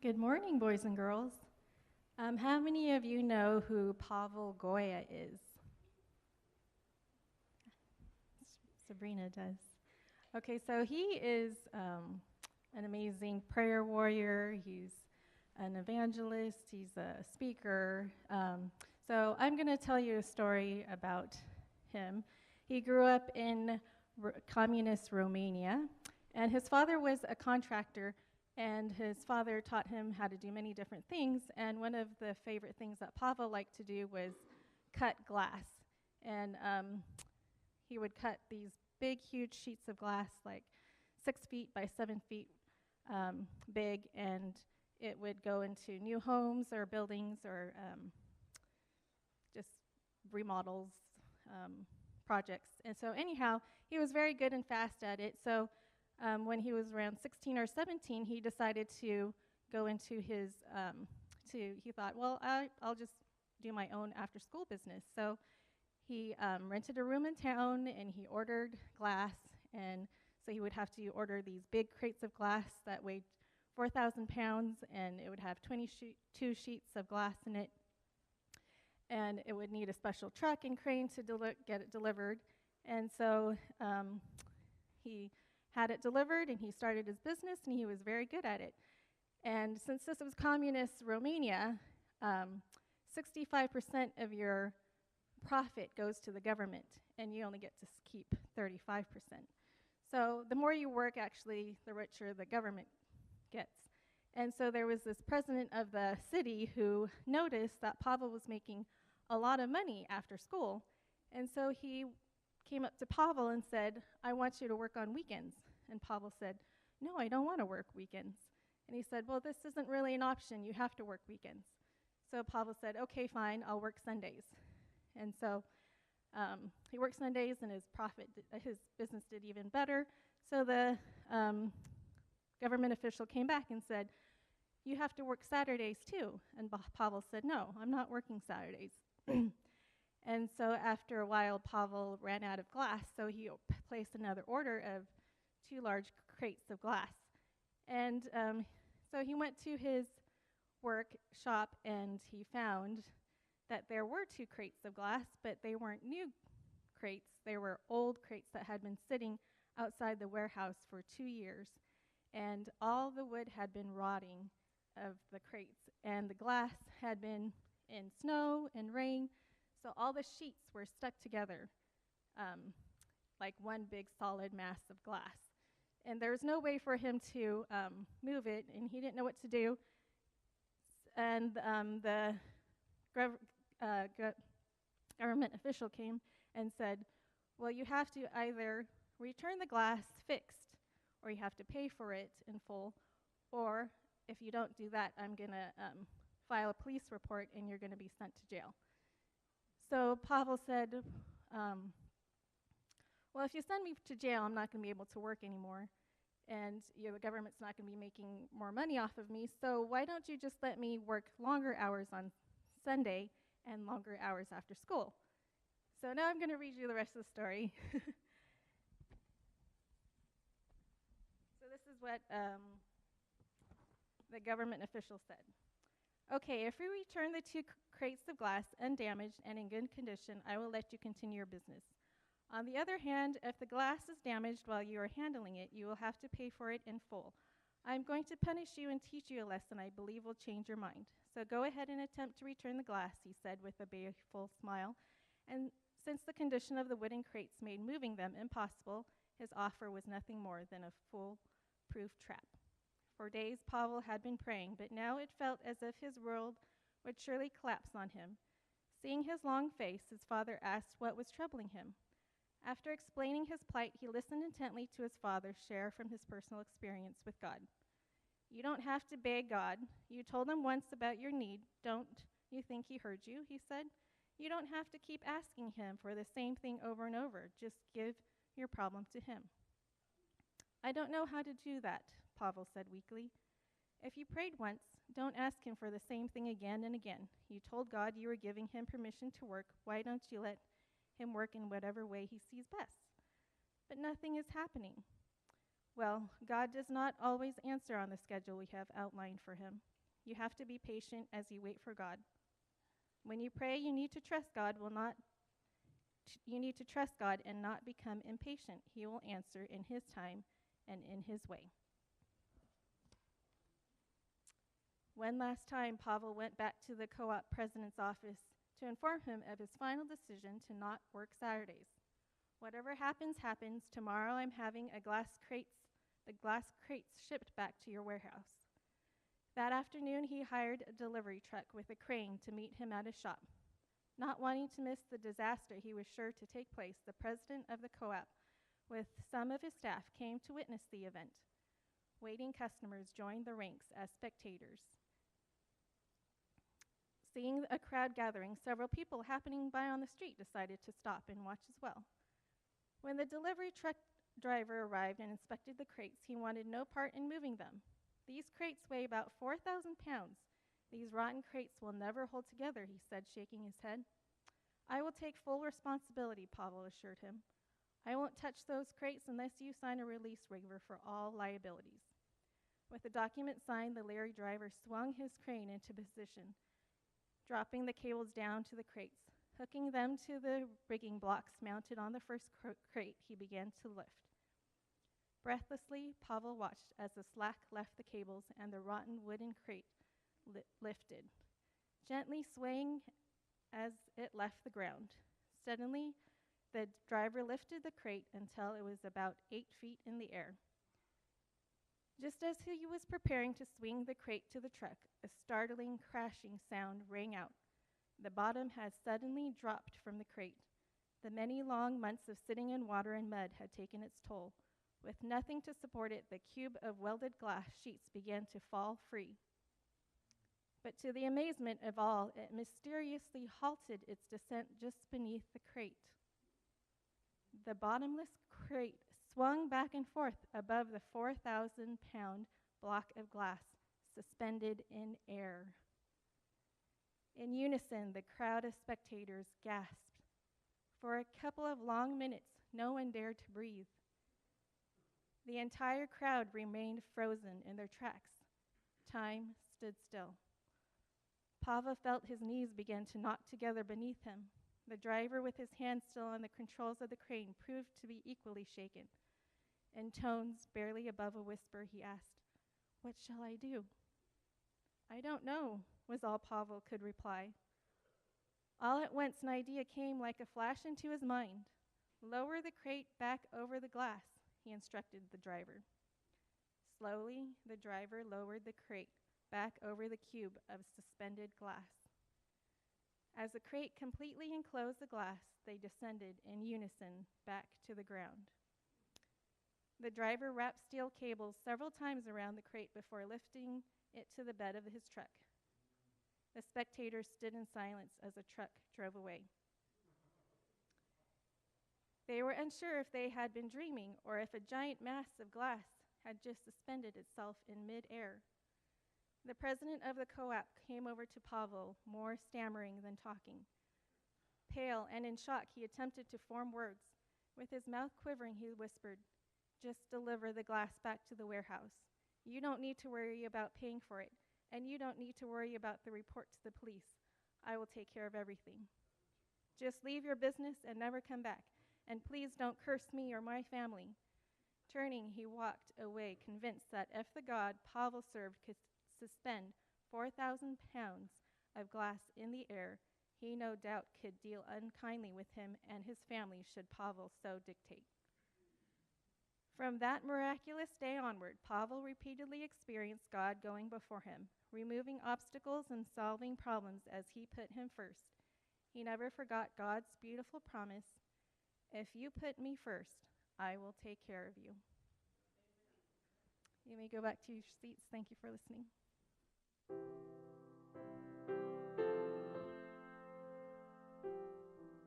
Good morning, boys and girls. How many of you know who Pavel Goya is? Sabrina does. Okay, so he is an amazing prayer warrior. He's an evangelist. He's a speaker. So I'm going to tell you a story about him. He grew up in communist Romania, and his father was a contractor, and his father taught him how to do many different things. And one of the favorite things that Pavel liked to do was cut glass. And he would cut these big, huge sheets of glass, like 6 feet by 7 feet big, and it would go into new homes or buildings or just remodels, um, projects. And so, anyhow, he was very good and fast at it. So, when he was around 16 or 17, he decided to go into his, he thought, well, I'll just do my own after school business. So, he rented a room in town and he ordered glass. And so he would have to order these big crates of glass that weighed 4,000 pounds, and it would have 22 sheets of glass in it. And it would need a special truck and crane to get it delivered. And so he had it delivered and he started his business and he was very good at it. And since this was communist Romania, 65% of your profit goes to the government, and you only get to keep 35%. So the more you work, actually, the richer the government gets. And so there was this president of the city who noticed that Pavel was making a lot of money after school. And so he came up to Pavel and said, I want you to work on weekends. And Pavel said, no, I don't want to work weekends. And he said, well, this isn't really an option. You have to work weekends. So Pavel said, okay, fine, I'll work Sundays. And so he worked Sundays, and his business did even better. So the government official came back and said, you have to work Saturdays too. And Pavel said, no, I'm not working Saturdays. And so after a while, Pavel ran out of glass, so he placed another order of 2 large crates of glass. And so he went to his workshop, and he found that there were 2 crates of glass, but they weren't new crates. They were old crates that had been sitting outside the warehouse for 2 years. And all the wood had been rotting of the crates, and the glass had been in snow and rain. So all the sheets were stuck together like one big solid mass of glass. And there was no way for him to move it, and he didn't know what to do. And the government official came and said, well, you have to either return the glass fixed, or you have to pay for it in full, or if you don't do that, I'm going to file a police report and you're going to be sent to jail. So Pavel said, well, if you send me to jail, I'm not going to be able to work anymore, and the government's not going to be making more money off of me, so why don't you just let me work longer hours on Sunday and longer hours after school? So now I'm going to read you the rest of the story. So this is what the government official said. Okay, if you return the 2 crates of glass undamaged and in good condition, I will let you continue your business. On the other hand, if the glass is damaged while you are handling it, you will have to pay for it in full. I'm going to punish you and teach you a lesson I believe will change your mind. So go ahead and attempt to return the glass, he said with a baleful smile. And since the condition of the wooden crates made moving them impossible, his offer was nothing more than a foolproof trap. For days, Pavel had been praying, but now it felt as if his world would surely collapse on him. Seeing his long face, his father asked what was troubling him. After explaining his plight, he listened intently to his father share from his personal experience with God. You don't have to beg God. You told him once about your need. Don't you think he heard you? He said. You don't have to keep asking him for the same thing over and over. Just give your problem to him. I don't know how to do that, Pavel said weakly. If you prayed once, don't ask him for the same thing again and again. You told God you were giving him permission to work. Why don't you let him work in whatever way he sees best? But nothing is happening. Well, God does not always answer on the schedule we have outlined for him. You have to be patient as you wait for God. When you pray, you need to trust God and not become impatient. He will answer in his time and in his way. One last time, Pavel went back to the co-op president's office to inform him of his final decision to not work Saturdays. Whatever happens, happens. Tomorrow I'm having the glass crates shipped back to your warehouse. That afternoon, he hired a delivery truck with a crane to meet him at his shop. Not wanting to miss the disaster he was sure to take place, the president of the co-op, with some of his staff, came to witness the event. Waiting customers joined the ranks as spectators. Seeing a crowd gathering, several people happening by on the street decided to stop and watch as well. When the delivery truck driver arrived and inspected the crates, he wanted no part in moving them. These crates weigh about 4,000 pounds. These rotten crates will never hold together, he said, shaking his head. I will take full responsibility, Pavel assured him. I won't touch those crates unless you sign a release waiver for all liabilities. With the document signed, the lorry driver swung his crane into position, dropping the cables down to the crates. Hooking them to the rigging blocks mounted on the first crate, he began to lift. Breathlessly, Pavel watched as the slack left the cables and the rotten wooden crate lifted, gently swaying as it left the ground. Suddenly, the driver lifted the crate until it was about 8 feet in the air. Just as he was preparing to swing the crate to the truck, a startling crashing sound rang out. The bottom had suddenly dropped from the crate. The many long months of sitting in water and mud had taken its toll. With nothing to support it, the cube of welded glass sheets began to fall free. But to the amazement of all, it mysteriously halted its descent just beneath the crate. The bottomless crate swung back and forth above the 4,000-pound block of glass, suspended in air. In unison, the crowd of spectators gasped. For a couple of long minutes, no one dared to breathe. The entire crowd remained frozen in their tracks. Time stood still. Pavel felt his knees begin to knot together beneath him. The driver, with his hands still on the controls of the crane, proved to be equally shaken. In tones barely above a whisper, he asked, "What shall I do?" "I don't know," was all Pavel could reply. All at once, an idea came like a flash into his mind. "Lower the crate back over the glass," he instructed the driver. Slowly, the driver lowered the crate back over the cube of suspended glass. As the crate completely enclosed the glass, they descended in unison back to the ground. The driver wrapped steel cables several times around the crate before lifting it to the bed of his truck. The spectators stood in silence as the truck drove away. They were unsure if they had been dreaming or if a giant mass of glass had just suspended itself in mid-air. The president of the co-op came over to Pavel, more stammering than talking. Pale and in shock, he attempted to form words. With his mouth quivering, he whispered, "Just deliver the glass back to the warehouse. You don't need to worry about paying for it, and you don't need to worry about the report to the police. I will take care of everything. Just leave your business and never come back, and please don't curse me or my family." Turning, he walked away, convinced that if the God Pavel served could suspend 4,000 pounds of glass in the air, he no doubt could deal unkindly with him and his family should Pavel so dictate. From that miraculous day onward, Pavel repeatedly experienced God going before him, removing obstacles and solving problems as he put him first. He never forgot God's beautiful promise, "If you put me first, I will take care of you." You may go back to your seats. Thank you for listening.